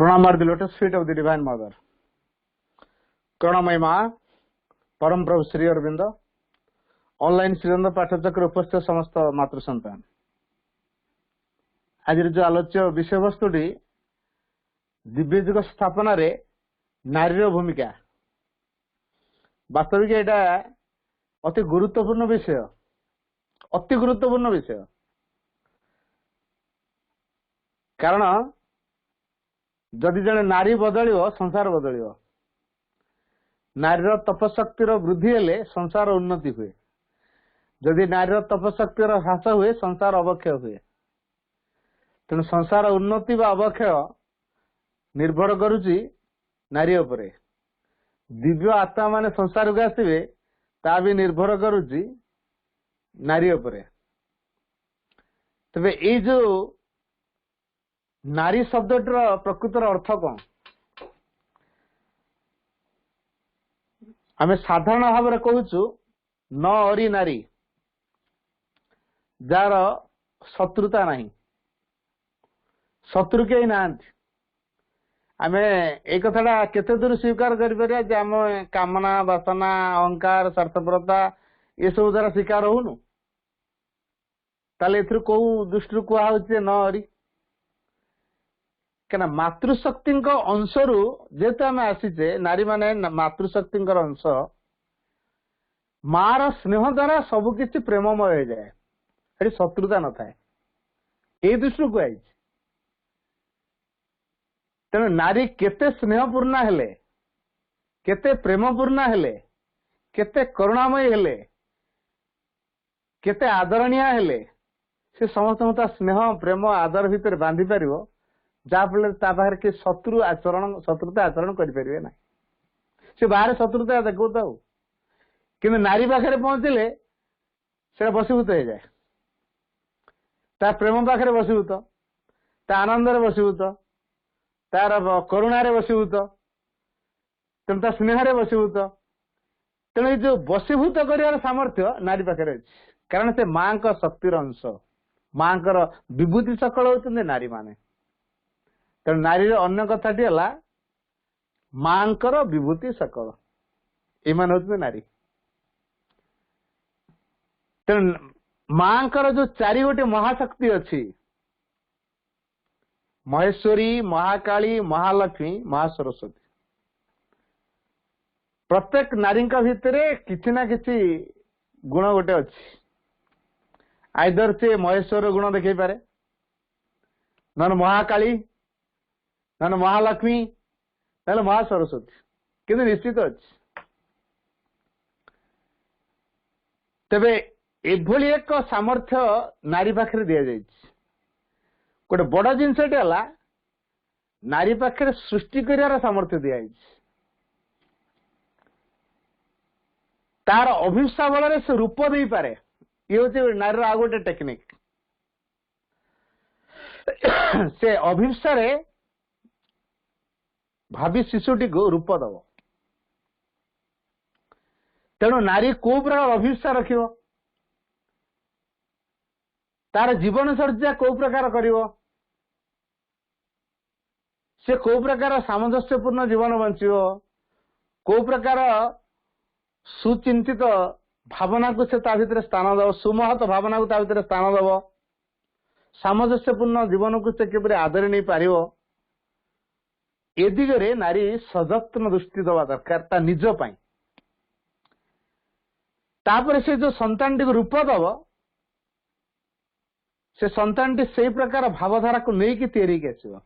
Pranam are the lotus feet of the Divine Mother. Pranamay Ma, Param Prabhu Sri Aurobindo, online Sriranda Pathachakra उपस्थित समस्त मातृ संतान। आज जो आलोच्य विषय वस्तुटी दिव्य जुग स्थापना रे नारी भूमिका वास्तविक एटा अति गुरुत्वपूर्ण विषय कारण जदि जने नारी बदलियो संसार बदलियो नारीर तपशक्तिर वृद्धि हेले संसार उन्नति हुए जदि नारीर तपशक्तिर ह्रास हुए संसार अवक्षय हुए तेणु संसार उन्नति बा अवक्षय निर्भर करुची नारी उपरे दिव्य आत्मा माने संसार को आसवे ता भी निर्भर करुची नारी उपरे। तबे ए जो नारी शब्दटर प्रकृतर अर्थ कौन आमे साधारण भाव में कहूचु न अरी नारी जार शत्रुता नहीं शत्रु के ना आमे एक कथाटा केते दूर स्वीकार कर आम कामना वासना अहंकार स्वार्थपरता ये सब द्वारा शिकार होनु ताले एथुर को दृष्टि कहुचे न अरी क्या मातृशक्ति अंश रु जेहेतु आम आसीचे नारी माने मातृशक्ति अंश मार स्नेह द्वारा सबकि प्रेममय हो जाए ये शत्रुता न थाए ये दृष्टि कहुई तेणु नारी केते स्नेहपूर्ण हेले केते प्रेमपूर्ण हेले केते करुणामय हेले केते आदरणीय हेले से समस्त स्नेह प्रेम आदर भितर बांधि पारिबो जहाँफल तापाखे कि शत्रुता आचरण करें ना से बाहर शत्रुता देखो तो कि नारी पाखे पहुंचले से बसीभूत हो जाए ता प्रेम पाखे बसीभूत ता आनंद बसीभूत तार करुणार बसीभूत तेणु ता स्नेह बसीभूत तेणु जो बसीभूत कर सामर्थ्य नारी पाखे अच्छी कारण से माँ का शक्तिर अंश माँ का विभूति सकल होती नारी माने तेणु नारी अन्य कथाटी है माँ विभूति सकल एमान होती नारी तेणु माँ जो चारि गोटे महाशक्ति अच्छी महेश्वरी महाकाली महालक्ष्मी महासरस्वती प्रत्येक नारी भितर किसी ना किसी गुण गोटे अच्छी आइदर से महेश्वर गुण देखई पारे नन महाकाली नन महालक्ष्मी ना महासरस्वती किंतु निश्चित अच्छी तेबे एभली एक सामर्थ्य नारी पाखे दि जाए गोटे बड़ जिनसटे है नारी पाखे सृष्टि कर सामर्थ्य दि तार अभिप्सा बल से रूप दे पारे ये हूँ नारी आ गोटे टेक्निक से अभिप्सा भावी शिशुटी को रूप दब तेणु नारी को प्रकार अभिप्सा रख तार जीवन चर्या को प्रकार करिवो से को प्रकार सामंजस्यपूर्ण जीवन बंचिवो को प्रकार सुचिंतित भावना को से ता भीतर स्थान दब सुमहत भावना को ता भीतर स्थान दब सामंजस्यपूर्ण जीवन को से किपरि आदरी नहीं पारिवो ए दिगरे नारी सजत्न दृष्टि दवा दरकार ता निज पाई तापर से जो संतान टी रूप दब से संतान टी से प्रकार भावधारा को लेकिन तैयारी आसव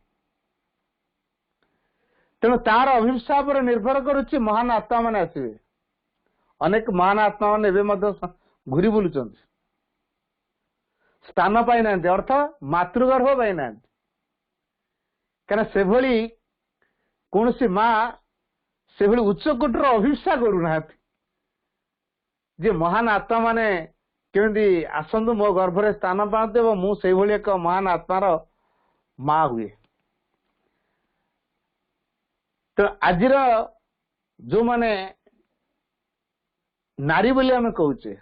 तेणु तार अभिप्सा पर निर्भर करुच्ची महान आत्मा माने आसवे अनेक महान आत्मा माने घूरी बुलुं स्थान पाई ना अर्थ मातृगर्भ पाई ना क्या से भली कौन सी माँ से भली उच्चकोटर अभिप्सा करूना जे महान आत्मा माने केमिति आसंतु मो गर्भरे स्थान पाते मुझे एक महान आत्मार माँ हुए तो आज जो माने नारी बोली आम कहचे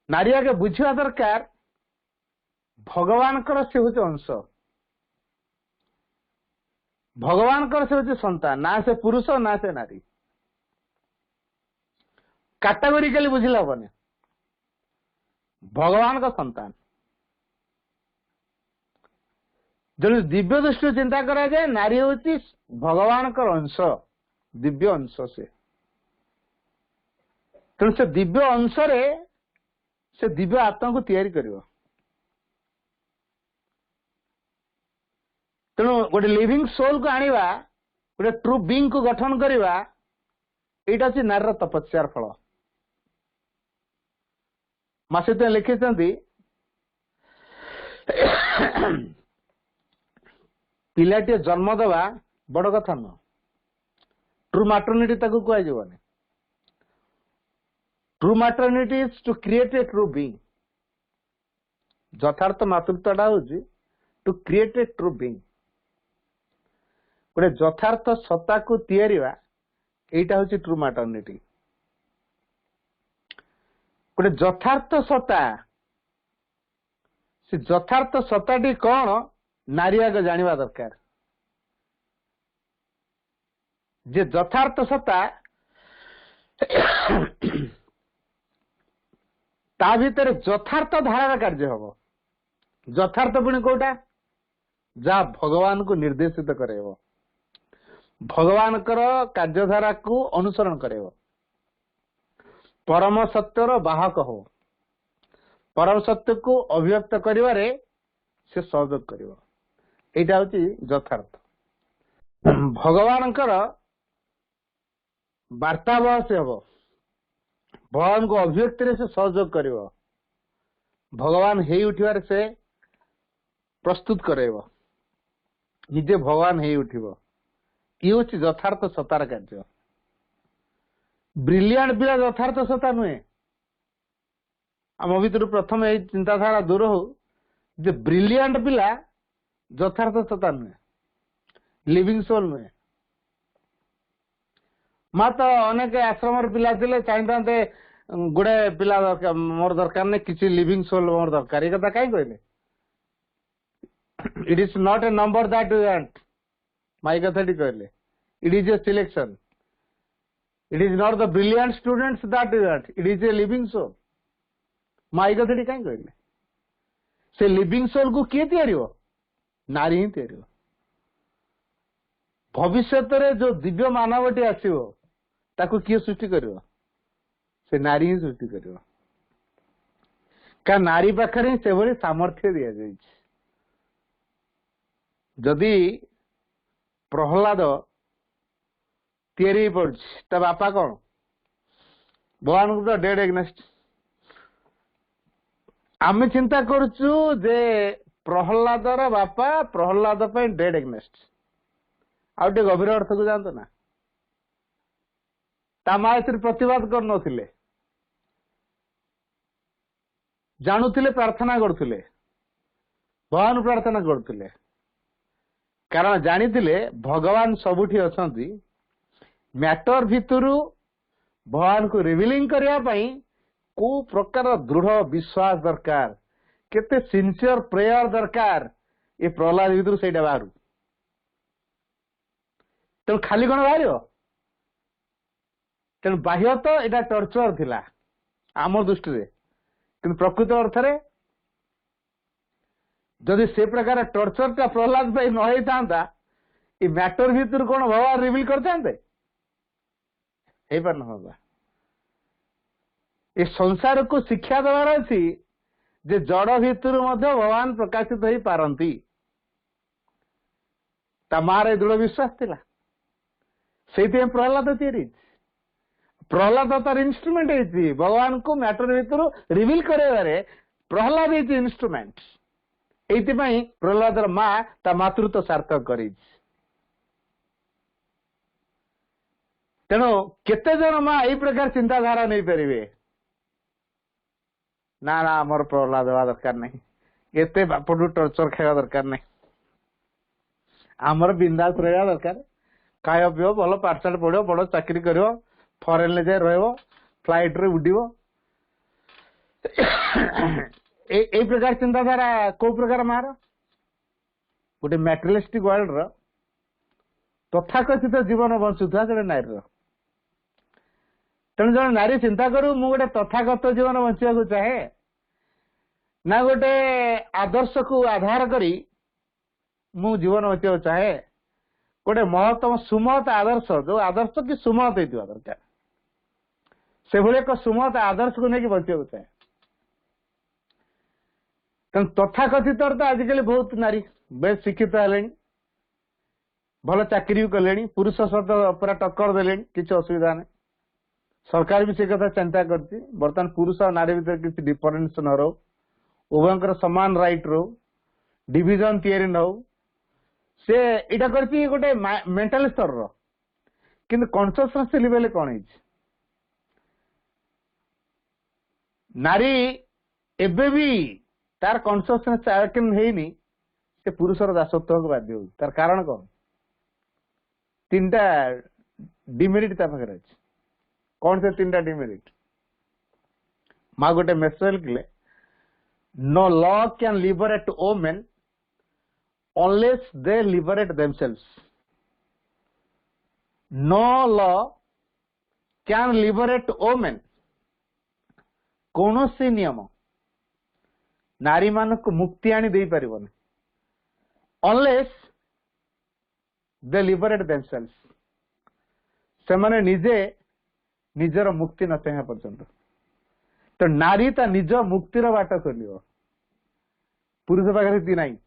नारी आगे बुझा दरकार भगवान से हूँ अंश भगवान से हूँ संतान, ना से पुरुष ना से नारी, कैटेगोरिकली बुझिले हेनी। भगवान का संतान जो दिव्य दृष्टि चिंता करा जाए, नारी हूँ भगवान का अंश, दिव्य अंश से। तेणु से दिव्य अंश से दिव्य आत्मा को तैयारी करियो। तेणु गोटे लिविंग सोल को आनिबा, गोटे ट्रू बीइंग को गठन करिबा, एटा अछि नारीर तपस्यार फल। मासिते लिखिसंती पिलाटे जन्म देवा बड़ कथा न, ट्रू मैटरनिटी ताको कुआ जीवनी। True maternity is to create a true being. यथार्थ मातृत्वटा होची to create a true being, गोटे यथार्थ सत्ता को तैयारीवा, एटा होची ट्रू मैटरनिटी। गोटे यथार्थ सत्ता, से यथार्थ सत्ताटी कौन नारी आगे जानिबा दरकार। जे यथार्थ सत्ता ता भीतर यथार्थ धारा कार्य हम। यथार्थ पुणी कोटा जहाँ भगवान को निर्देशित करेव, भगवान कार्यधारा को अनुसरण करेव, परम सत्यर बाहक हो, परम सत्य को अभिव्यक्त करिवारे से सहयोग करिव। एटा होची यथार्थ। भगवान वार्तावह से हम, भगवान को अभिव्यक्ति से सहयोग करिव, भगवान हे उठिवार से प्रस्तुत करेव, निजे भगवान हे उठिव। ये होची यथार्थ सतार कार्य। ब्रिलियंट पिला यथार्थ सत्ता नुहे। आम भीतर प्रथम ये चिंताधारा दूर हो, जे ब्रिलियंट पिला यथार्थ सत्ता नुहे, लिविंग सोल नुहे। मत अनेक आश्रम पिला चाहिए गुड़े पिला मोर दरकार नहीं, किसी लिविंग सोल मोर दरकार, ये कथा कहीं कहले। It is not a number that you want, माई कथा कहले। It is a selection. It is not the brilliant students that you want, it is a living soul. माई कथा कहीं कहले। से लिविंग सोल को किए तैयारी हो? नारी ही तैयारी हो। भविष्य जो दिव्य मानवटी आसो ताको किए सृष्टि करिवो? से नारी ही सृष्टि करिवो। का नारी पाखरे ही से भली सामर्थ्य दिया जाय। जदि प्रहलाद तैयारी पड़ बापा कौन भगवान को तो डेड एग्नेस्ट। आम चिंता करुचु जे प्रहलादर बापा प्रहलाद पे डेड एग्नेस्ट। आउ टे गभीर अर्थ को जानते ना, ता माँ एथि प्रतिवाद कर नथिले, जानुथिले, प्रार्थना करथुले, भगवान प्रार्थना करथुले। कारण जानिथिले भगवान सबुठी अछंती। मैटर भितरु भगवान को रिवीलिंग करिया पई को प्रकार दृढ़ विश्वास दरकार, केते सिंसियर प्रेयर दरकार, ये प्रहलाद भितरु सेटा बाहरु। तेणु खाली कौन बाहर? तेणु बाह्य तो यहाँ टर्चर थिला आम दृष्टि, कि प्रकृत अर्थ रे जदि से प्रकार टर्चर टा प्रहलाद भाई न था, ये मैटर भीतर कौन भगवान रिवील करते पार। ये संसार को शिक्षा देवार अच्छी जे जड़ भीतर भगवान प्रकाशित हो पारती। मारे दृढ़ विश्वास थिला, से प्रहलाद तैयारी। प्रहलाद तार इंस्ट्रूमेंट है भगवान को मैटर भीतर रिवील करे, प्रहलाद इंस्ट्रूमेंट। एइतिपई प्रहलादर माँ ता मातृत्व सार्थक करी। तेणु केते जन माँ यही प्रकार चिंताधारा नहीं पारे, ना ना आमर प्रहलाद हवा दरकार नहीं, एते बापटू टर्चर खावा दरकार नहीं, आमर बिंदास रहा दरकार। खाया पीओ भल पाठशाठ पढ़ो, बड़ चाकरी कर, फरेन जाए रह, फ्लाइट रे उड़। ए प्रकार चिंताधारा को प्रकार मार गोटे मैटेरियलिस्टिक वर्ल्ड रो तथाकथित जीवन बंचुवा जड़े नारी तेणु जन नारी चिंता करू मु गोटे तथागत जीवन बंचा चाहे ना गोटे आदर्श को आधार करी मु जीवन बचा चाहे गोटे महत्तम सुमत आदर्श जो आदर्श कि सुमत होता दरकार से भाई एक सुमत आदर्श को लेकिन बचा चाहे तेणु तथाकथित तो आजिकल बहुत नारी बेस शिक्षित है भल चाकरी कले पुरुष सहित पूरा टक्कर दे किसी असुविधा नहीं सरकार भी से कथा चिंता करती बर्तमान पुरुष और नारी भीतर किसी डिफरेन्स न रो उभयंकर समान राइट रो डिविजन तैयारी न हो से इटा करती गोटे मेंटल स्तर रो किंतु कॉन्शियसनेस लेवल कौन है नारी एबे भी तार कॉन्शियसनेस अवेकन हेनी से पुरुषर दासत्व को बाध्य हो तार कारण कौन तीन टा डिमेरिट ता पाखरे अछि कौन से तीन टा डिमेरिट माँ गोटे मेसेज लिखले no law can liberate women unless they liberate themselves. No law can liberate women. कौन से नियम नारी मान को मुक्ति आनी दे परिबन unless they liberate themselves. से माने निजे निजर मुक्ति न चाहे पर्यंत तो नारी ता निज मुक्तिर बाट खोलियो पुरुष पाखे ती नहीं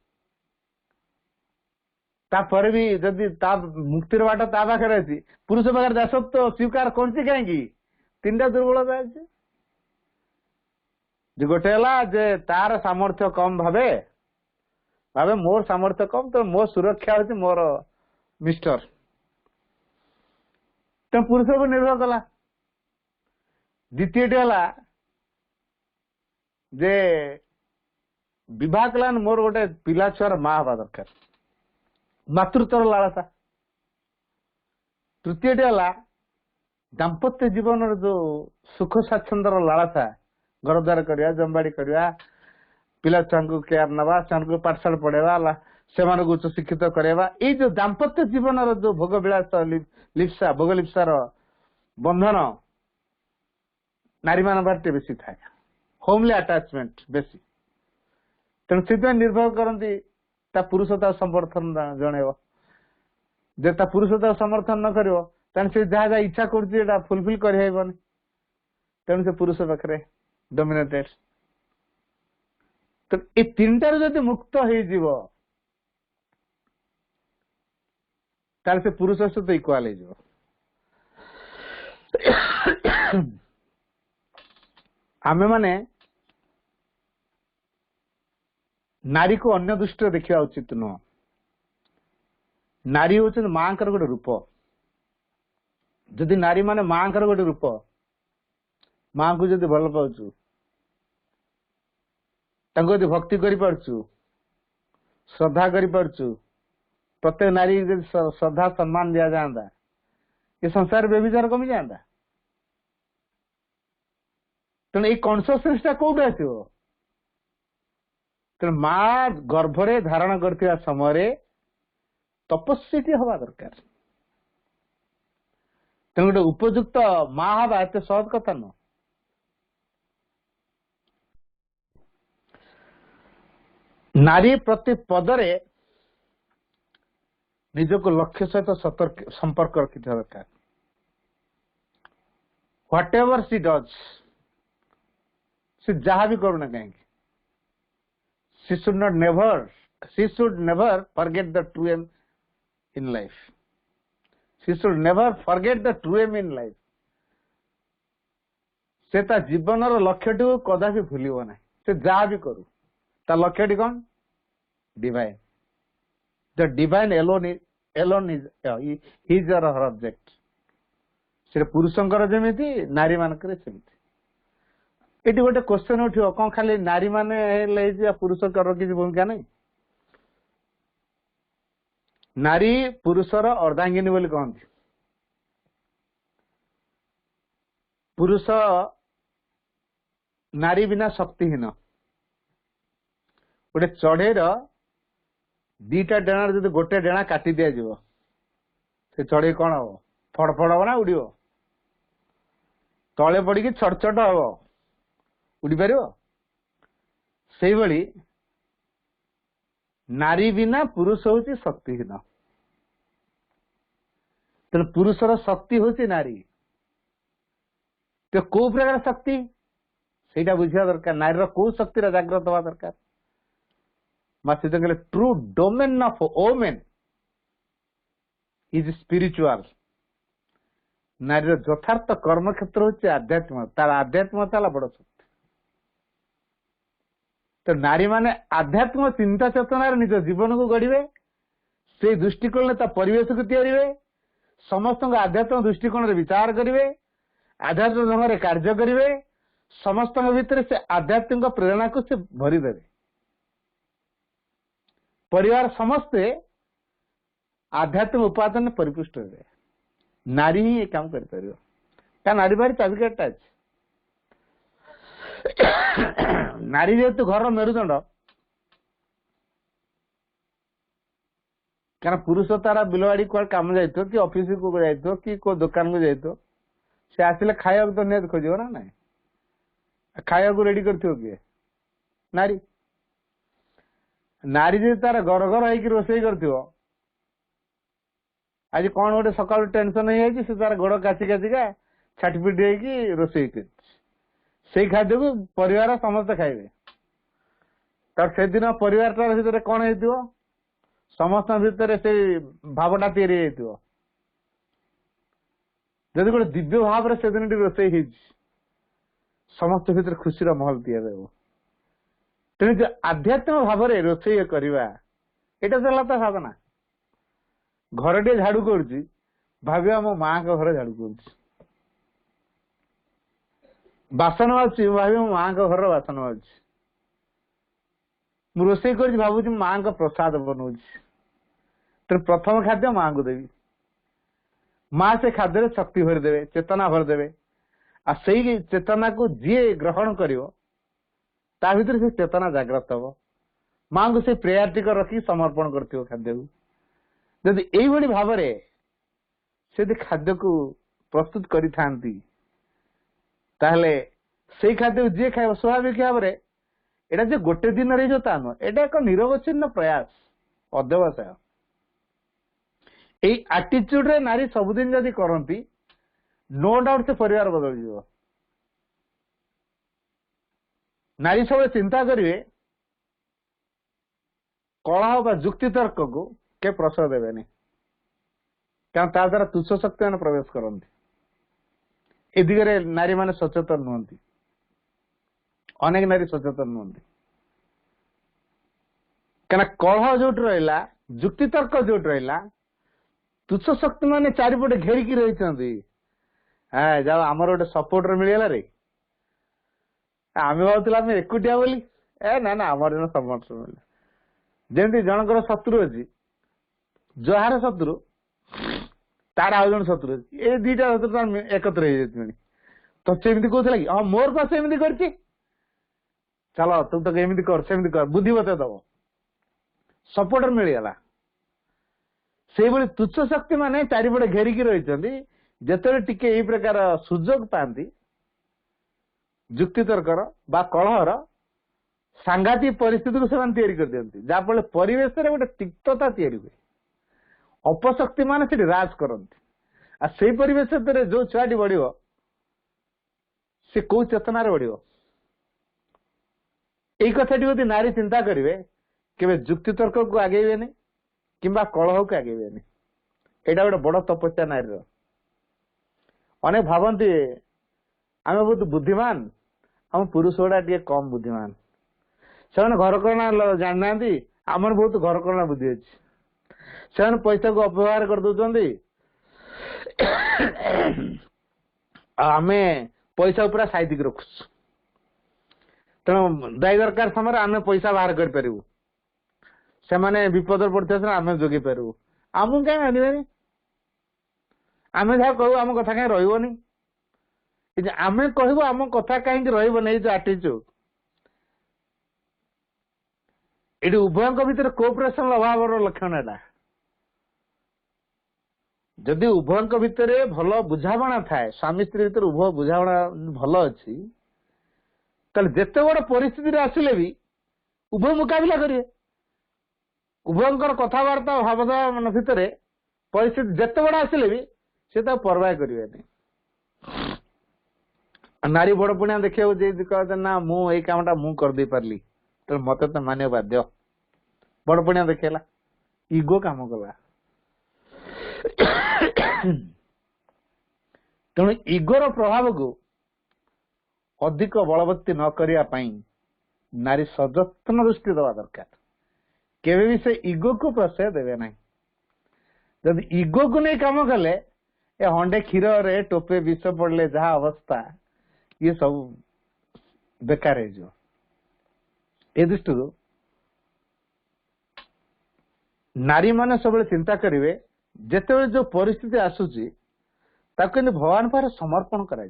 तापर भी जदि मुक्तिर बाट ता पाखे अच्छी पुरुष पाखे दासत्व स्वीकार कर कहीं तीन टा दुर्बलता अच्छे गोटे जे तार सामर्थ्य कम भावे भावे मोर सामर्थ्य कम तो मो सुरक्षा होती मोर मिस्टर तो पुरुष को निर्भर कला द्वितीय जे विवाह कला मोर गोटे पिला छुआर माँ हवा दरकार मातृत्वर लालसा तृतीय दाम्पत्य जीवन जो सुख स्वाच्छंद्य लालसा घर द्वार करवा जमबाड़ी करवा पिला छुआ को केयर नवा से पाठशाला पढ़ेवा से उच्च शिक्षित करवा ये जो दाम्पत्य जीवन जो भोग विलास लिप्सा भोग लिप्सार बंधन नारी मान बारे बेसी थाए होमली अटैचमेंट बेसी तेणु से निर्भर करती पुरुषता समर्थन जन जे पुरुषता समर्थन न कर से जहाँ जहाँ इच्छा कर फुलफिल कर तेणु से पुरुष पाखे डोमिनेटेड तो ये तीन टार जब मुक्त हो से पुरुष सहित इक्वाल हो आमे माने नारी को अन्य दृष्टि देखा उचित नुह नारी हूँ माँ गोटे रूप जदि नारी माने माँ गोटे रूप माँ को जदि भल पाचु भक्ति कर श्रद्धा कर प्रत्येक नारी श्रद्धा सम्मान दिया जाता ये संसार व्यभिचार कमी जाता तेणु ये कॉन्शियसनेस कौट आसो तेणु माँ गर्भरे धारण करथिबा समय तपस्वी हवा दरकार तेणु गोटे उपयुक्त माँ हवा एत सहज कथा न नारी प्रति पदरे निजको लक्ष्य सहित सतर्क संपर्क रखि दरकार व्हाट एवर सी डज से जहाँ भी करूना कहीं she should never forget the true aim in life. She should never forget the true aim in life. से ता जीवन लक्ष्य टी कदापि भूलिब ना से जहाँ भी करू ता लक्ष्य टी कौन divine the divine alone is his और हर ऑब्जेक्ट से पुरुषंकर जमीती नारी मानकर सेमती ये गोटे क्वेश्चन उठो कौन खाली नारी माने पुरुष किसी भूमिका नहीं नारी पुरुषर अर्धांगिनी बोली कहती पुरुष नारी बिना शक्तिहीन गोटे चढ़ेर दीटा डेणार जो गोटे डेणा काटी दिया से चढ़ेई कौन हम फड़फड़ हम ना उड़ तले पड़ी छट छट हम उड़ी पार से भली नारी बिना पुरुष हूँ शक्तिहीन तेणु पुरुषर शक्ति हूँ नारी तो कौ प्रकार शक्ति से बुझा दरकार नारी कौ शक्ति जाग्रत हवा दरकार मासी कहले true domain of women is spiritual नारी यथार्थ कर्म क्षेत्र हूँ आध्यात्मिक तार आध्यात्मिकता बड़ शक्ति तो नारी माने आध्यात्मिक चिंता चेतना निज जीवन को गढ़े से दृष्टिकोण परिवेश को तैयारी समस्त आध्यात्मिक दृष्टिकोण विचार करेंगे आध्यात्मिक ढंग से कार्य करेंगे समस्त भितर से आध्यात्मिक प्रेरणा को से भरीदे परिवार समस्ते आध्यात्मिक उपादान परिपुष्ट हुए नारी ही ये काम कर नारी बारी चाबिकाठा अच्छे नारी जेहेतु घर मेरुदंड क्या पुरुष तारा बिलवाड़ी कौन काम जाइए कि ऑफिस को जाइए कि को दुकान को जाइए से आसिले खाया तो निहत खोज ना ना खाया को रेडी कर किए नारी नारी जी तार घर घर होकर रोषे कर आज कौन गोटे सका टेंशन हो तार गोड़ काची काचिका छाटपिट हो रोषे कर से खाद्य को परिवार समस्त खाइबे तर से दिन परिवार भितर कौन हो समस्त भितर से भावटा तैयारी जदि गोटे दिव्य भाव से दिन रोषे समस्त भितर खुशी महल तैयार हो तेणु जो आध्यात्मिक भाव में रोषे करवा यहाँ तो लता भावना घर टे झाड़ू कर भाव मो माँ का घर झाड़ू कर बासन बाजू भाव मो माँ का घर बासन बाजू मु रोषे कर भावुँ माँ का प्रसाद बनाऊ तेणु प्रथम खाद्य माँ को देवी माँ से खाद्य शक्ति भरदेवे चेतना भरदेवे आ सही चेतना को जी ग्रहण करिवो ता भीतर से चेतना जागृत हम माँ को से प्रेयर टिक रखी समर्पण करथिवो खाद्य को जदि एई भली भाव से खाद्य को प्रस्तुत करि थांती ताहले से खाद्य को जी खाइबो स्वाभाविक भाव में एटा जे गोटे दिन रे जो ता न एटा एक निरवच्छिन्न प्रयास अध्यवसाय एई एटीट्यूड रे नारी सबुदिन जदि करंती नो डाउट से परिवार बदल जीवो नारी सब चिंता करेंगे कलह बा जुक्ति तर्क को के प्रश्रय देवे क्या द्वारा तुच्छ शक्ति मैंने प्रवेश करती ए दिगरे नारी माने सचेतन नुहति अनेक नारी सचेतन नुहति क्या कलह जो रहा जुक्ति तर्क जो रहा तुच्छ शक्ति मैंने चारिपटे घेरिकी रही जाओ आमर गोटे सपोर्टर मिलगला रे आम भावुला एकुटिया बोली ए ना ना आमर जन समर्थन मिले जमी जनकर शत्रु अच्छी जहार शत्रु तार आउ जन शत्रु अच्छी ए दीटा शत्रु एकत्र हो तो सेमती कहला कि हाँ मोर पास एमती कर चलो तू तो एमती कर बुद्धि बते दब सपोर्टर मिलगला से भली तुच्छ शक्ति माने चारिपटे घेरिकी रही जिते टिके यही प्रकार सुजोग पाती जुक्ति तर्कर बा कलहर सांघातिक परिस्थिति को ସେମାନେ तैयारी कर दियंती जाफल परिवेश रे गोटे तिक्तता तैयारी हुए अपशक्ति माने से राज करती आ से परिवेश जो छुआटी बढ़ियो से को चेतना रे बढ़ियो एई कथाटी यदि नारी चिंता करिवे केबे जुक्ति तर्क को आगेबेनी किंबा कलह को आगेबेनी एटा गोटे बड़ तपस्या नारी रो अनेक भावती आम बहुत बुद्धिमान आम पुरुष गुड़ा टे कम बुद्धिमान से घर करना जाना आमर बहुत घर करना बुद्धि अच्छी से पैसा को अपव्यवहार कर दौरान आम पैसा पूरा साइतिक रखुच तेणु दायी दरकार समय आम पैसा बाहर करूँ से मैंने विपद पड़ता आम जोगी पारू आमको कहीं मानवे आम जहाँ कहू आम कथा कहीं रही आम कहू आम कथा कहीं रही जो आटीट्यूड ये उभयों भीतर कोऑपरेशन अभाव लक्षण है जदि उभय भितर भल बुझाणा थाए स्वामी स्त्री भीतर उभय बुझाणा भल अच्छी जिते बड़ परिस्थिति आसिले भी उभय मुकाबिला करेंगे उभयंकर कथबार्ता भावना भितर परिस्थिति जिते बड़ आसिले भी से परवाह करेंगे नारी बड़ पुणिया देखिए कहते ना मुझे कामटा मु कर पार्ली तो मत तो मानिया बाध्य बड़ पुणिया देखला इगो काम कला तेणु इगोर प्रभाव को अधिक बलवत्ती न करने नारी सजत्न दृष्टि दवा दरकार केवे भी से इगो को प्रश्रय देवे ना जब इगो को नहीं काम कले ए हंडे क्षीर रे टोपे विष पड़े जहा अवस्था ये सब बेकार हो दृष्टि नारी माने सब चिंता करेंगे जिते जो परिस्थिति आसूची ताकि भगवान पाखे समर्पण कर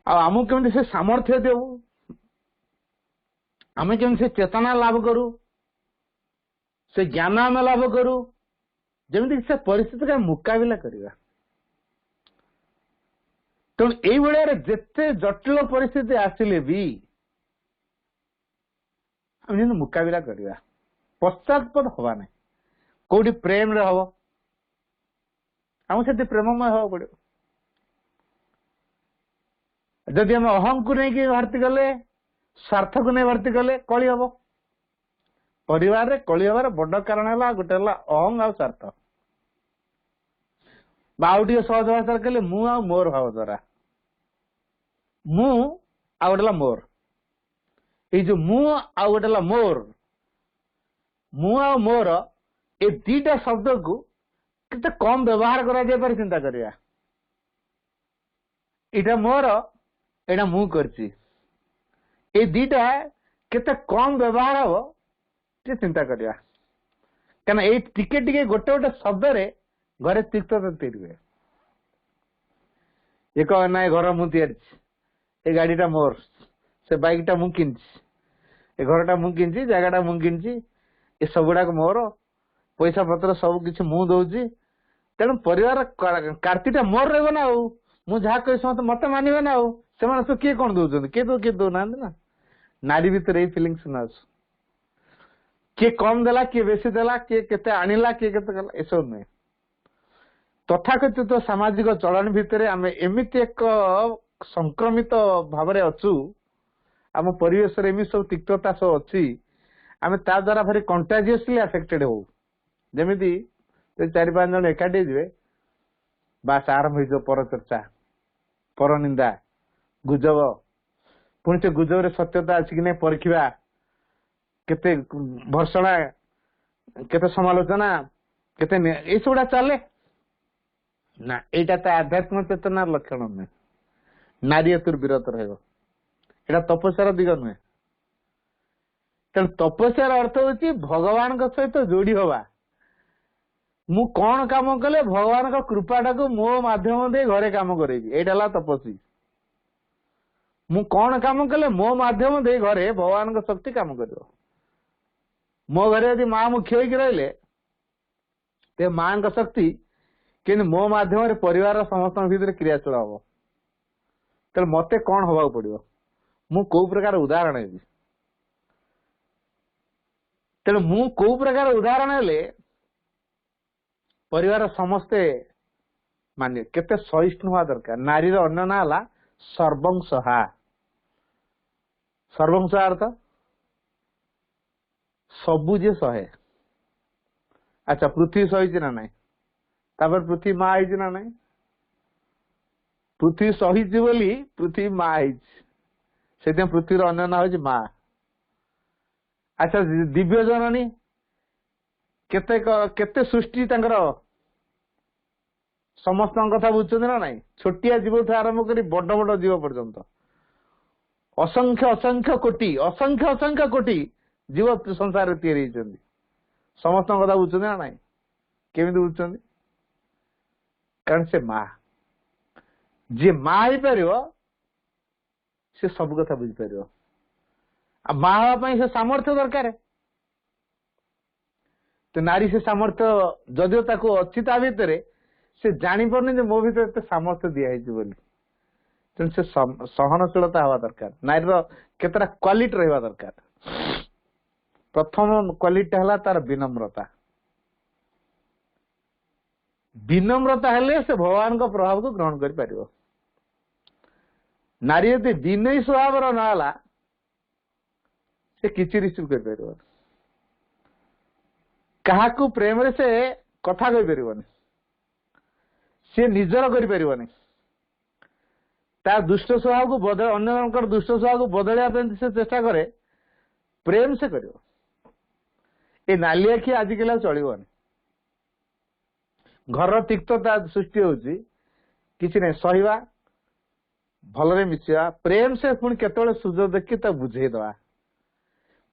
आमको केमती से सामर्थ्य देव आम केमती से चेतना लाभ करूँ से ज्ञान आम लाभ करूँ जमी से परिस्थिति का मुकाबिला करवा तेणु ये जिते जटिल परिस्थिति आसिले भी आम मुकाबिला करवा पश्चातपद हवा ना कौटी प्रेम रे हम आम से प्रेममय हवा पड़ो जदि आम अहं को नहीं भर्ती कले स्वार्थ को नहीं भर्ती कले कली हम परिवार में कली हबार बड़ कारण है गोटे अहं आ स्वार्थ आउटे सहज भाषा कहले मु आ मोर भाव द्वारा मु आ गोटे मोर ये जो मु आ गोटे मोर मु आ मोर ए दीटा शब्द को कितने कम व्यवहार करा जाए पारे चिंता करिया इटा मोर एटा मु करची ए दीटा केते कम व्यवहार हो ते चिंता करिया कना ए टिके टिके गोटे गोटे शब्द रे घरे तिक्तता तीरवे एक ना घर मु तैयार ए गाड़ीटा मोर से बाइकटा मु किनची ए घरटा मु किनची जगहटा मु किनची ए सबुड़ाक मोर पैसा पत्र सब किसी मु दौची तेणु परिवार कार्तीटा मोर रही ना मु जहाँ कही समस्त मत मानवे ना से सब किए कौन दौरान किए दौना ना नारी भीतर यही फिलिंग्स ना किए कम देला किए बेसी देला किए केते आनिला किए केते कला ए सब नुहे तथाकथित सामाजिक चलन भितर आम एमती एक संक्रमित भाव अच्छु आम परिवेश एमती सब तिक्तता सब अच्छी आम ता द्वारा भारी कंटाजियसली अफेक्टेड हो जमीती 4-5 जन एकाठी जी बास आरंभ हो पर चर्चा पर निंदा गुजब पुणी से गुजब रे सत्यता अच्छी कि नहीं परखिबा केते भर्षणा केते समालोचना केते ये सब चले ना एटा तो आध्यात्मिक चेतनार लक्षण नुहे नारी हेतु विरत रहा तपस्यार दिग नुहे तेणु तपस्यार अर्थ हूँ भगवान सहित जोड़ी हवा मु कौन काम कले भगवान का कृपाटा को मो माध्यम दे घरे काम करेबी एटा तपस्वी मु कौन काम कले मो माध्यम दे घरे भगवान का शक्ति काम कर मो घरे यदि माँ मुख्य होगी रहिले ते माँ का शक्ति कि मो माध्यम परिवार समस्त भीतर क्रियाशील हम तेल मत कौन हवा पड़ो मु कौ प्रकार उदाहरण है तेणु मु कौ प्रकार उदाहरण हेले परिवार समस्ते मान्य केते सहिष्णु हवा दरकार नारी अन्य ना है सर्वंसहा सर्वंसहा अर्थ सबू जे सहे अच्छा पृथ्वी सही ना नहीं तापर पृथ्वी माँ है ना नहीं पृथ्वी सही बोली पृथ्वी माँ है पृथ्वी अन्य ना हो माँ अच्छा दिव्य जननी केते केते सृष्टि समस्त कथा बुझुं ना नहीं छोटिया जीव ठार आरंभ कर बड़ बड़ जीव पर्यंत असंख्य असंख्य कोटी जीव संसार समस्त कथा बुझुं ना नहीं केमी बुझुं कारण से माँ जी माँ ही पार से सब कथा बुझीपर माँ हाँपाई से सामर्थ्य दरकार तो नारी से सामर्थ्य जदिव ताको अच्छी ता भितर से जानी पारनी जे मो भीतर एते सामर्थ्य दिया है बोली तेणु से सहनशीलता हवा दरकार नारी केतटा क्वालिटी रहा दरकार प्रथम क्वालिटी है तार विनम्रता विनम्रता हेले से भगवान का प्रभाव को ग्रहण कर पार नारी यदि विनयी स्वभाव नाला से किसी रिसीव कर पार क्या प्रेम रे से कथा कही पार सी निजर कर पार दुष्ट स्वभाव को बदल अन्य दुष्ट स्वभाव को बदल से चेष्टा करे प्रेम से कर नाली आखि आजिकल चलनी घर तिक्तता सृष्टि होची किसी नहीं सहिबा भलरे मिसिया प्रेम से पुणी केतବେଳେ सुजोग देखी तो बुझे दवा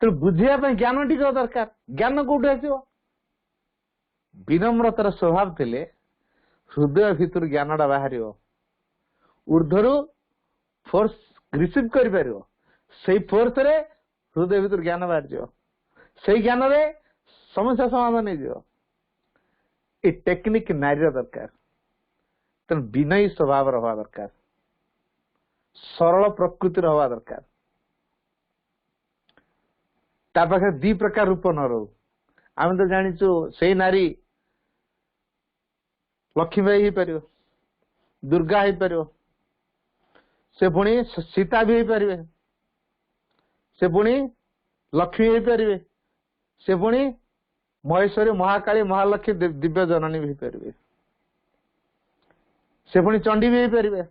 तो बुझिया ज्ञान टी दरकार ज्ञान कोठी आसीबो विनम्रतार स्वभाव थिले हृदय भितर ज्ञानटा बाहर ऊर्धरु फोर्स रिसीव कर पार से फोर्स रे हृदय भितर ज्ञान बाहर जाओ से ज्ञान रे समस्या समाधान हो ये टेक्निक नारी दरकार तेणु विनयी स्वभाव रहा दरकार सरल प्रकृति रहा दरकार पाखे दी प्रकार रूप न रो आम तो जाचु से नारी लक्ष्मीबाई हो पार दुर्गा हो पार से पुणी सीता भी हो पारे से पुणी लक्ष्मी हो पारे से पुणी महेश्वरी महाकाली महालक्ष्मी दिव्य जननी भी पारे से पुणी चंडी भी हो पारे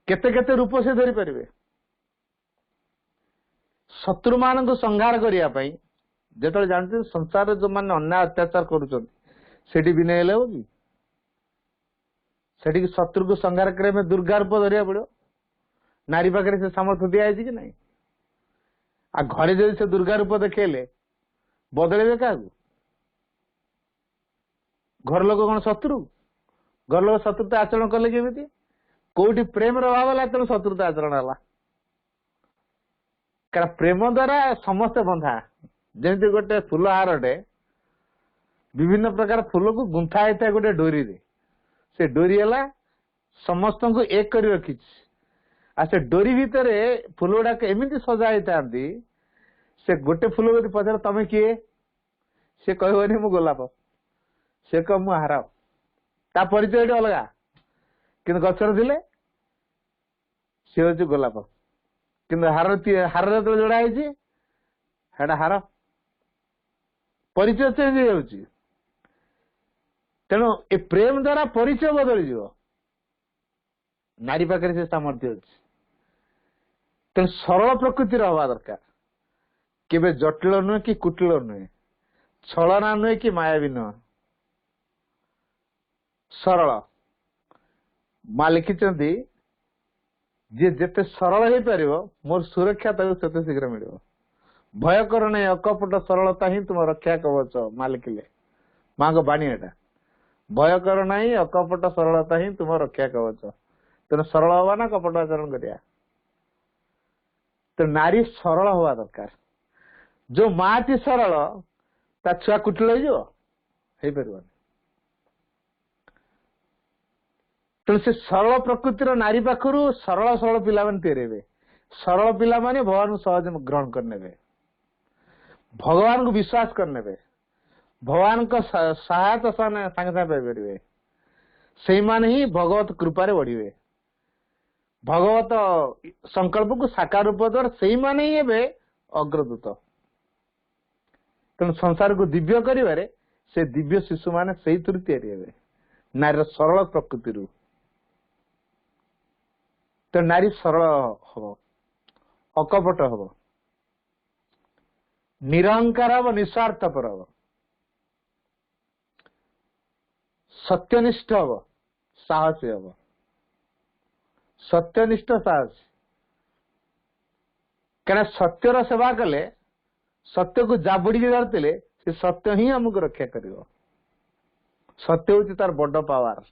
केते केते रूप से धरी पारे शत्रु मान को संहार करने जो जानते संसार जो मैंने अन्याय अत्याचार करुँच विनय हेले हो कि सेठी शत्रु को संहार करने में दुर्गा रूप धरिया पड़ो नारी पाखे से सामर्थ्य दिखाई कि नहीं आ घरे जब से दुर्गा रूप देखेले बदले क्या घर लोक कौन शत्रु घर लोक शत्रुता आचरण कले केमी कोठी प्रेम अभाव है तेणु शत्रुता आचरण है कारण प्रेम द्वारा समस्त बंधा जमी गोटे फूल हारटे विभिन्न प्रकार फूल को गुंथा होता है गोटे डोरी रे से डोरी है समस्त को एक कर रखी आ से डोरी भितर फूल गुड़ाक एमती सजा होता से गोटे फूल यदि पचार तमें किए से कहनी मु गोलाप से कह मु हार ता परिचय अलग कि गचर थे सी हूँ गोलाप कि हार हार जो जोड़ा है हार परिचय चेंज हो तेणु ए प्रेम द्वारा परिचय बदली जीव नारी पाखे से सामर्थ्य अच्छी तेणु सरल प्रकृति हवा दरकार केबे जटिल नुहे कि कुटिल नुहे छलना नुहे कि मायावी नुह सरल माँ लिखिं जी जिते सरल हो पार मोर सुरक्षा ताको सेते शीघ्र मिल भय कर नहीं अकपट सरलता ही तुम रक्षा कवच माँ लिखिले माँ को बाणी एटा भय कर नहीं अकपट सरलता ही तुम रक्षा कवच तेना सरल हवा ना कपट आचरण करिया तो नारी सरल हवा दरकार जो माँ टी सरल ता छुआ कुटिल हो पार तेणु से सरल प्रकृतिर नारी पाखु सरल सरल पिला तैयारे सरल पिला भगवान को सहज ग्रहण करने भगवान को विश्वास करने भगवान को सहायता सागे सागे पाइपर से ही भगवत कृपारे बढ़े भगवत संकल्प को साकार रूप द्वारा से ही अग्रदूत तेणु संसार को दिव्य करिवारे से दिव्य शिशु माने से तैयारी नारी सरल प्रकृति तो नारी सरल हम अकपट हम निरहंकार हम निस्वार्थपर हम सत्यनिष्ठ हम साहसी हम सत्यनिष्ठ साहसी क्या सत्यर सेवा कले सत्य को जाबुड़ी धरते से सत्य ही हमको रक्षा कर सत्य हूँ तार बड़ पावर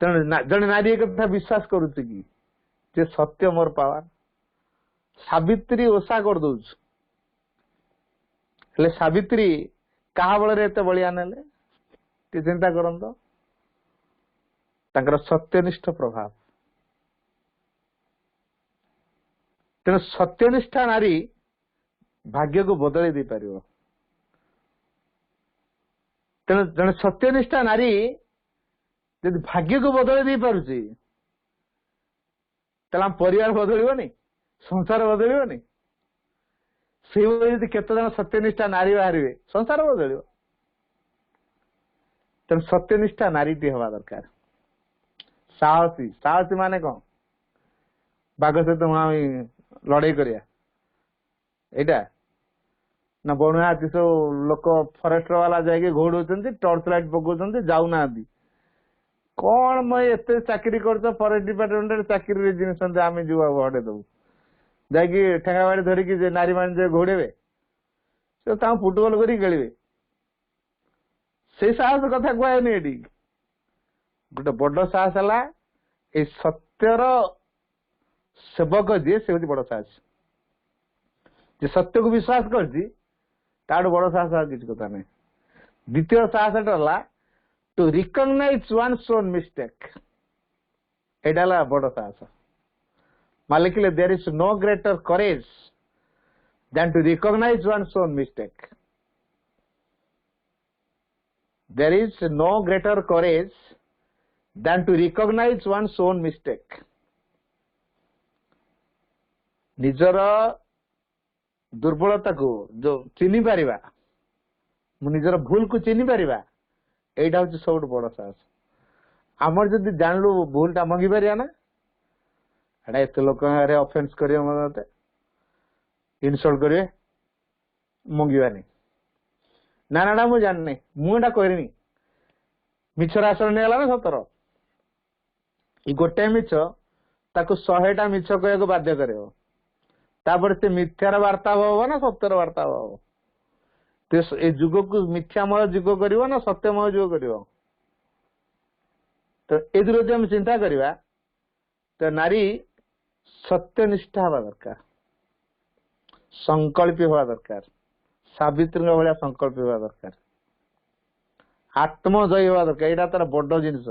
तेणु जड़े नारी एक कथा विश्वास करुच्ची कि सत्य मोर पावर सावित्री ओषा कर दौच सावित्री क्या बल एत बलियान हेले ଟିକେ ଚିନ୍ତା କରନ୍ତୁ ତାଙ୍କର ସତ୍ୟନିଷ୍ଠ ପ୍ରଭାବ। ତେଣୁ ସତ୍ୟନିଷ୍ଠା ନାରୀ ଭାଗ୍ୟକୁ ବଦଳେଇ ଦେଇପାରିବ। ତେଣୁ ଜଣେ ସତ୍ୟନିଷ୍ଠା ନାରୀ ଯଦି ଭାଗ୍ୟକୁ ବଦଳେଇ ଦେଇପାରୁଛି ତାହେଲେ ଆମ ପରିବାର ବଦଳିବନି, ସଂସାର ବଦଳିବନି। ସେଇଭଳି ଯଦି କେତେ ଜଣ ସତ୍ୟନିଷ୍ଠା ନାରୀ ବାହାରିବେ ସଂସାର ବଦଳିବ। ତେଣୁ ସତ୍ୟନିଷ୍ଠା ନାରୀଟି ହବା ଦରକାର। ସାହସୀ, ସାହସୀ ମାନେ କଣ? ବାଘ ସହିତ ମୁହାଁମୁହିଁ ଲଢେଇ କରିବା ଏଇଟା ନା? ବଣୁଆ ହାତୀ ସବୁ ଲୋକ ଫରେଷ୍ଟର ବାଲା ଯାଇକି ଘୋଡଉଛନ୍ତି, ଟର୍ଚ ଲାଇଟ ପକଉଛନ୍ତି, ଯାଉନାହାନ୍ତି। କଣ ମୁଁ ଏତେ ଚାକିରି କରୁଛ ଫରେଷ୍ଟ ଡିପାର୍ଟମେଣ୍ଟରେ, ଚାକିରିରେ ଜିନିଷ ଆମେ ଯିବୁ ଆଉ ହଟେଇ ଦବୁ। ଯାଇକି ଠେଙ୍ଗା ବାଡି ଧରିକି ଯେ ନାରୀ ମାନେ ଯେ ଘୋଡେଇବେ ସେ ତାଙ୍କୁ ଫୁଟବଲ କରିକି ଖେଳିବେ। ସେଇ ସାହସ କଥା କୁହାଯାଏନି ଏଠି। ଗୋଟେ ବଡ ସାହସ ହେଲା ଏଇ ସତ୍ୟର ସେବକ ଯିଏ, ସେ ହଉଛି ବଡ ସାହସ। ଯେ ସତ୍ୟକୁ ବିଶ୍ୱାସ କରିଛି ତାଠୁ ବଡ ସାହସ ଆଉ କିଛି କଥା ନାହିଁ। ଦ୍ୱିତୀୟ ସାହସଟା ହେଲା to recognise one's own mistake. ଏଇଟା ହେଲା ବଡ ସାହସ। ମା ଲେଖିଲେ there is no greater courage than to recognise one's own mistake. There is no greater courage than to recognise one's own mistake. ନିଜର ଦୁର୍ବଳତାକୁ ଯୋଉ ଚିହ୍ନି ପାରିବା, ମୁଁ ନିଜର ଭୁଲକୁ ଚିହ୍ନି ପାରିବା, ଏଇଟା ହଉଛି ସବୁଠୁ ବଡ ସାହସ। ଆମର ଯଦି ଜାଣିଲୁ ଭୁଲଟା ମଙ୍ଗି ପାରିବା ନା? ଏଟା ଏତେ ଲୋକ ଅଫେନ୍ସ କରିବେ, ମତେ ଇନସଲ୍ଟ କରିବେ, ମଙ୍ଗିବାନି। ନା ନା ମୁଁ ଜାଣିନି, ମୁଁ ଏଟା କରିନି। ମିଛର ଆଶ୍ରୟ ନେଇଗଲା ନା ସତର? ଏଇ ଗୋଟାଏ ମିଛ ତାକୁ 100ଟା ମିଛ କହିବାକୁ ବାଧ୍ୟ କରିବ। ତାପରେ ସେ ମିଥ୍ୟାର ବାର୍ତ୍ତାବ ହବ ନା ସତ୍ୟର ବାର୍ତ୍ତାବ ହବ? ଏ ଯୁଗକୁ ମିଥ୍ୟାମୟ ଯୁଗ କରିବ ନା ସତ୍ୟମୟ ଯୁଗ କରିବ? ତ ଏଥିରୁ ଯଦି ଆମେ ଚିନ୍ତା କରିବା ତ ନାରୀ ସତ୍ୟନିଷ୍ଠା ହବା ଦରକାର, ସଂକଳ୍ପୀ ହବା ଦରକାର, ସାବିତ୍ରୀଙ୍କ ଭଳିଆ ସଂକଳ୍ପୀ ହବା ଦରକାର, ଆତ୍ମଜୟୀ ହବା ଦରକାର। ଏଇଟା ତାର ବଡ ଜିନିଷ।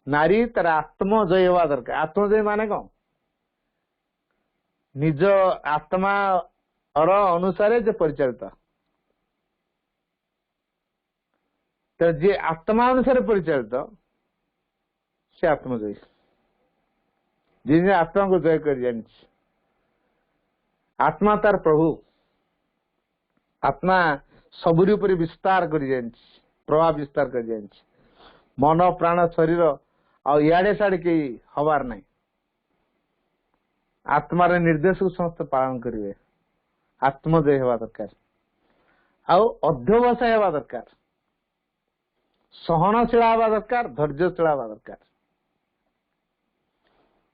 ନାରୀ ତାର ଆତ୍ମଜୟୀ ହବା ଦରକାର। ଆତ୍ମଜୟୀ ମାନେ କଣ? ନିଜ ଆତ୍ମାର ଅନୁସାରେ ଯେ ପରିଚାଳିତ। ତ ଯିଏ ଆତ୍ମା ଅନୁସାରେ ପରିଚାଳିତ ସେ ଆତ୍ମଜୟୀ। ଯିଏ ଆତ୍ମାକୁ ଜୟ କରି ଜାଣିଛି। ଆତ୍ମା ତାର ପ୍ରଭୁ। ଆତ୍ମା ସବୁରି ଉପରେ ବିସ୍ତାର କରି ଜାଣିଛି, ପ୍ରଭାବ ବିସ୍ତାର କରି ଜାଣିଛି। ମନ ପ୍ରାଣ ଶରୀର ଆଉ ଇଆଡେ ସିଆଡେ କେହି ହବାର ନାହିଁ। ଆତ୍ମାର ନିର୍ଦ୍ଦେଶକୁ ସମସ୍ତେ ପାଳନ କରିବେ। ଆତ୍ମଜୟ ହେବା ଦରକାର। ଆଉ ଅଧ୍ୟବସାୟ ହେବା ଦରକାର, ସହନଶୀଳ ହେବା ଦରକାର, ଧୈର୍ଯ୍ୟଶୀଳ ହେବା ଦରକାର।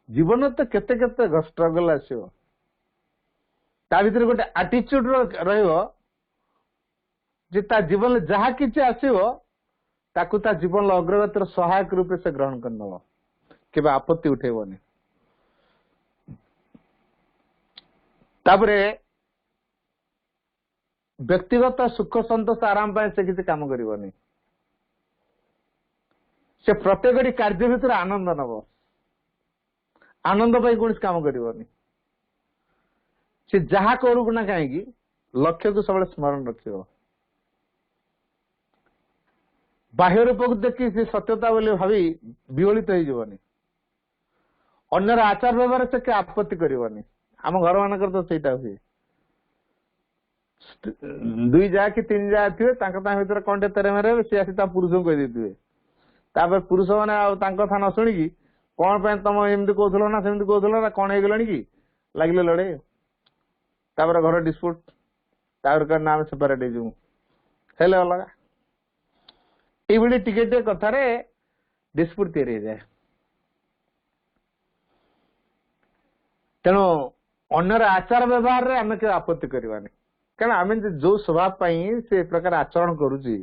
ଜୀବନରେ ତ କେତେ କେତେ ଷ୍ଟ୍ରଗଲ ଆସିବ, ତା ଭିତରେ ଗୋଟେ ଆଟିଚ୍ୟୁଡ ରହିବ ଯେ ତା ଜୀବନରେ ଯାହା କିଛି ଆସିବ ତାକୁ ତା ଜୀବନର ଅଗ୍ରଗତିର ସହାୟକ ରୂପେ ସେ ଗ୍ରହଣ କରିନେବ, କେବେ ଆପତ୍ତି ଉଠେଇବନି। ତାପରେ ବ୍ୟକ୍ତିଗତ ସୁଖ ସନ୍ତୋଷ ଆରାମ ପାଇଁ ସେ କିଛି କାମ କରିବନି। ସେ ପ୍ରତ୍ୟେକଟି କାର୍ଯ୍ୟ ଭିତରେ ଆନନ୍ଦ ନବ, ଆନନ୍ଦ ପାଇଁ କୌଣସି କାମ କରିବନି। ସେ ଯାହା କରୁ ନା କାହିଁକି ଲକ୍ଷ୍ୟକୁ ସବୁବେଳେ ସ୍ମରଣ ରଖିବ। ବାହ୍ୟ ରୂପକୁ ଦେଖି ସେ ସତ୍ୟତା ବୋଲି ଭାବି ବିହଳିତ ହେଇଯିବନି। ଅନ୍ୟର ଆଚାର ବ୍ୟବହାର ସେ ଆପତ୍ତି କରିବନି। ଆମ ଘର ମାନଙ୍କର ତ ସେଇଟା ହୁଏ। 2 ଯା କି 3 ଯା ଥିବେ, ତାଙ୍କ ଭିତରେ କଣ୍ଟେ ତେରେମେରେ ହେବେ, ସେ ଆସି ତା ପୁରୁଷଙ୍କୁ କହିଦେଇଥିବେ। ତାପରେ ପୁରୁଷ ମାନେ ଆଉ ତାଙ୍କ କଥା ନ ଶୁଣିକି କଣ ପାଇଁ ତମ ଏମିତି କହୁଥିଲ ନା ସେମିତି କହୁଥିଲ ନା, କଣ ହେଇଗଲାଣି କି, ଲାଗିଲେ ଲଢେଇ। ତାପରେ ଘର ଡିସ୍ପ୍ୟୁଟ, ତାପରେ କହିଲେ ନା ଆମେ ସେପାରେଟ ହେଇଯିବୁ, ହେଲେ ଅଲଗା। ଏଇଭଳି ଟିକେ ଟିକେ କଥାରେ ଡିସ୍ପ୍ୟୁଟ ତିଆରି ହେଇଯାଏ। ତେଣୁ ଅନ୍ୟର ଆଚାର ବ୍ୟବହାରରେ ଆମେ କେବେ ଆପତ୍ତି କରିବାନି, କାରଣ ଆମେ ଯୋଉ ସ୍ୱଭାବ ପାଇଁ ସେ ପ୍ରକାର ଆଚରଣ କରୁଛି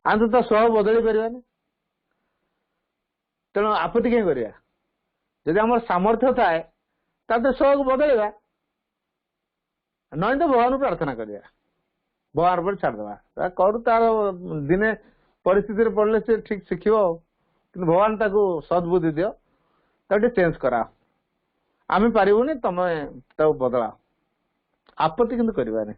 ଆମେ ତ ତା ସ୍ୱଭାବ ବଦଳେଇ ପାରିବାନି। ତେଣୁ ଆପତ୍ତି କାହିଁ କରିବା? ଯଦି ଆମର ସାମର୍ଥ୍ୟ ଥାଏ ତାହେଲେ ସ୍ୱଭାବକୁ ବଦଳେଇବା, ନହେଲେ ତ ଭଗବାନଙ୍କୁ ପ୍ରାର୍ଥନା କରିବା भगवान पर छाड़देवा करू तार दिने परिस्थिति पड़े से ठीक शिखिब कि भगवान ताको सद्बुद्धि दियो ताको चेंज करा आम पारिबुनी तमे ताको बदला आपत्ति किंतु करबानी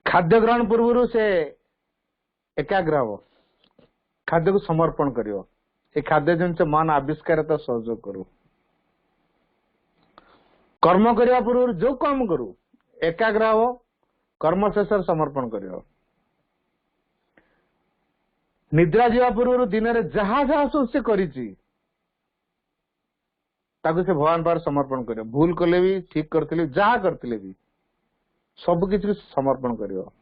खाद्य ग्रहण पूर्व से एकाग्र हम खाद्य को समर्पण करियो ए खाद्य जिनसे मन आविष्कार तो सहयोग करू कर्म करने पूर्व जो काम करू एकाग्र हो कर्म शेष समर्पण करियो निद्रा जीवा पूर्व दिन में जहा जहा सब से करिछि ताको से भगवान पार समर्पण करियो भूल कले भी ठीक करथिले जहा करथिले भी सब किसी समर्पण करियो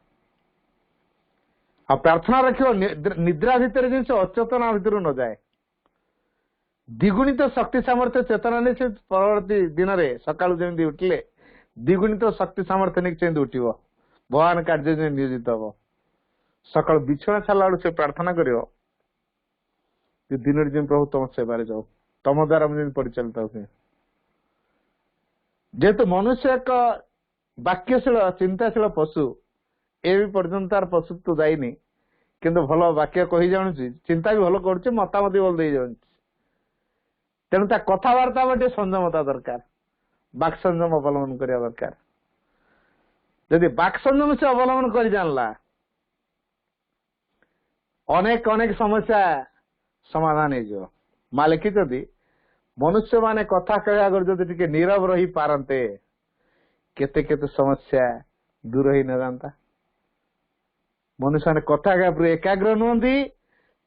आ प्रार्थना रखियो निद्रा भीतर जिन अचेतना भीतर न जाए द्विगुणित शक्ति सामर्थ्य चेतना नहीं से परवर्ती दिन में सका जमी उठिले द्विगुणित शक्ति सामर्थ्य नहीं चेंज उठिव भगवान कार्य नियोजित हम सका बिछना छाला से प्रार्थना करियो दिन जमी प्रभु तुम सेवारे जाओ तुम द्वारा मुझे परिचालित हुए जेहेतु मनुष्य एक वाक्यशील चिंताशील पशु ए पर्यंत तार पशुत्व जाइनी किंतु भल वाक्य कही जानुची चिंता भी भल कर मतामत भल दे जानुची तेणु ता कथबार्ता में संयमता दरकार बाक संयम अवलंबन करने दरकार यदि बाक संयम से अवलंबन कर जानला अनेक अनेक समस्या समाधान हो माँ लिखिं मनुष्य माने कथा कहया जदि नीरव रही पारंते केते केते समस्या दूर ही न जानता मनुष्य ने कथा कहया एकाग्र नुहति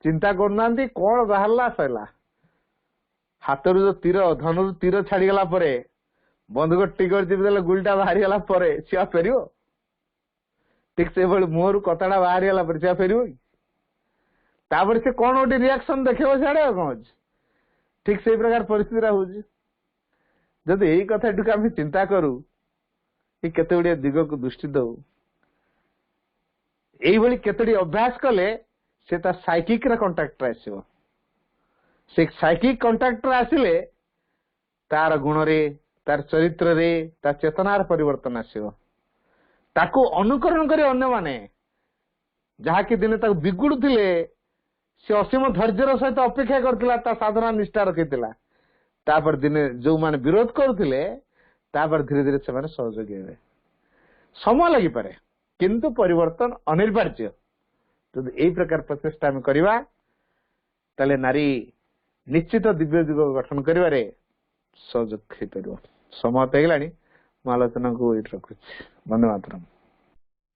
चिंता करना कौन बाहरला सैला हाथ जो तीर धनु तीर छाड़ीगला बंधुक टिकर जीविदेले गुलिटा बाहरी गला सी फेर ठीक से मुहर कथाटा बाहरी गला सी फेर तापर से कौन गोटे रिएक्शन देखो सियाड़े कौन अच्छे ठीक से प्रकार परिस्थिति हूँ जदि यही कथा आम चिंता करू कि केते गुड़िया दिग को दृष्टि दऊ यही केतोटी अभ्यास कले से साइकिक कंटाक्ट आसो से साइकिक कंटाक्ट आसिले तार गुण रे तार चरित्र रे तार चेतनार परिवर्तन आसो ताको अनुकरण करे अन्य माने जहा कि दिने ताको बिगुड़ुथिले से असीम धैर्यर सहित अपेक्षा करथिला ता साधना निष्ठा रखिथिला तापर दिने जो माने विरोध करुथिले तापर धीरे धीरे से माने सहयोगी हेबे समय लगी पारे किंतु परिवर्तन अनिवार्य तो यही प्रकार प्रचेष्टा आम करवा ताले नारी निश्चित दिव्य जुग गठन करिवारे सहयोग हो पार समय तो हेगलानी आलोचना को रखुच्छी। वंदे मातरम।